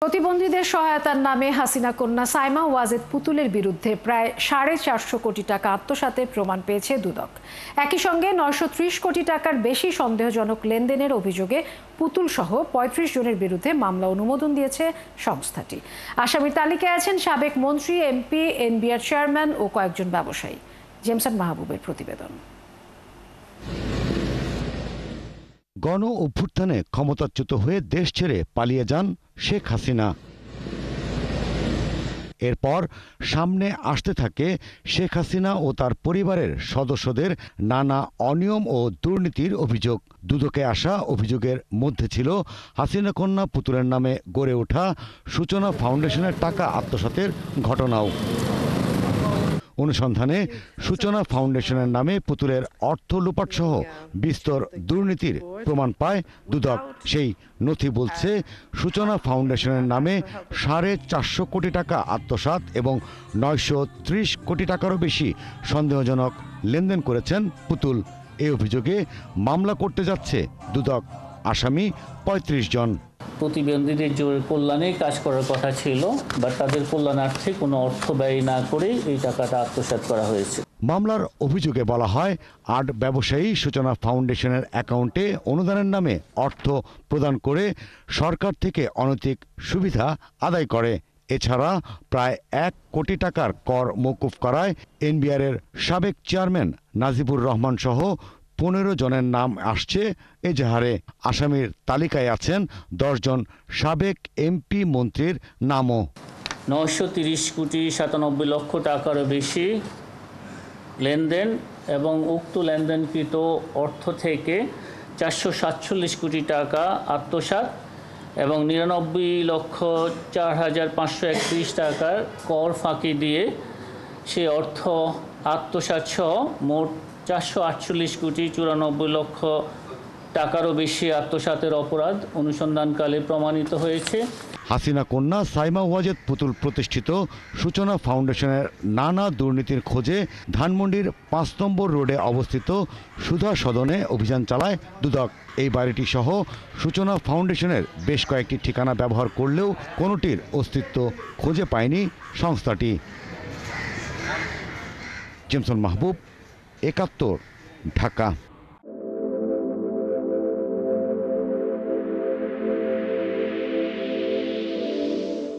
প্রতিবন্ধীদের সহায়তার নামে হাসিনা কন্যা সাইমা ওয়াজেদ পুতুলের বিরুদ্ধে প্রায় 450 কোটি টাকা আত্মসাতের প্রমাণ পেয়েছে দুদক। একই সঙ্গে 930 কোটি টাকার বেশি সন্দেহজনক লেনদেনের অভিযোগে পুতুল সহ 35 জনের বিরুদ্ধে মামলা অনুমোদন দিয়েছে সংস্থাটি। আসামির তালিকায় আছেন সাবেক মন্ত্রী, এমপি, এনবিআর চেয়ারম্যান ও কয়েকজন ব্যবসায়ী। জেমসন মাহবুবের প্রতিবেদন। গণ অভ্যুত্থানে ক্ষমতাচ্যুত হয়ে দেশ ছেড়ে পালিয়ে যান শেখ হাসিনা। এরপর সামনে আসতে থাকে শেখ হাসিনা ও তার পরিবারের সদস্যদের নানা অনিয়ম ও দুর্নীতির অভিযোগ। দুদকে আসা অভিযোগের মধ্যে ছিল হাসিনা কন্যা পুতুলের নামে গড়ে ওঠা সূচনা ফাউন্ডেশনের টাকা আত্মসাতের ঘটনাও। অনুসন্ধানে সূচনা ফাউন্ডেশনের নামে পুতুলের অর্থ লুপাট সহ বিস্তর দুর্নীতির প্রমাণ পায় দুদক। সেই নথি বলছে সূচনা ফাউন্ডেশনের নামে 450 কোটি টাকা আত্মসাৎ এবং 930 কোটি টাকারও বেশি সন্দেহজনক লেনদেন করেছেন পুতুল। এই অভিযোগে মামলা করতে যাচ্ছে দুদক। আসামি 35 জন। প্রতিবন্ধীদের কল্যাণে কাজ করার কথা ছিল, বাট তাদের কল্যাণার্থে কোনো অর্থ ব্যয় না করে এই টাকাটা আত্মসাৎ করা হয়েছে। মামলার অভিযোগে বলা হয়, আর্ট ব্যবসায়ী সূচনা ফাউন্ডেশনের অ্যাকাউন্টে অনুদানের নামে অর্থ প্রদান করে সরকার থেকে অনৈতিক সুবিধা আদায় করে। এছাড়া প্রায় 1 কোটি টাকার কর মওকুফ করায় এনবিআরের সাবেক চেয়ারম্যান নাজিবুর রহমান সহ 15 জনের নাম আসছে এজাহারে। আসামির তালিকায় আছেন 10 জন সাবেক এমপি, মন্ত্রীর নামও। 930 কোটি 97 লক্ষ টাকারও বেশি লেনদেন এবং উক্ত লেনদেনকৃত অর্থ থেকে 447 কোটি টাকা আত্মসাৎ এবং 99,04,531 টাকার কর ফাঁকি দিয়ে সে অর্থ আত্মসাৎ সহ মোট 448 কোটি 94 লক্ষ টাকারও বেশি আত্মসাতের অপরাধ অনুসন্ধানকালে প্রমাণিত হয়েছে। হাসিনা কন্যা সাইমা ওয়াজেদ পুতুল প্রতিষ্ঠিত সূচনা ফাউন্ডেশনের নানা দুর্নীতির খোঁজে ধানমন্ডির 5 নম্বর রোডে অবস্থিত সুধা সদনে অভিযান চালায় দুদক। এই বাড়িটি সহ সূচনা ফাউন্ডেশনের বেশ কয়েকটি ঠিকানা ব্যবহার করলেও কোনোটির অস্তিত্ব খুঁজে পায়নি সংস্থাটি। জেমসন মাহবুব, 71, ঢাকা।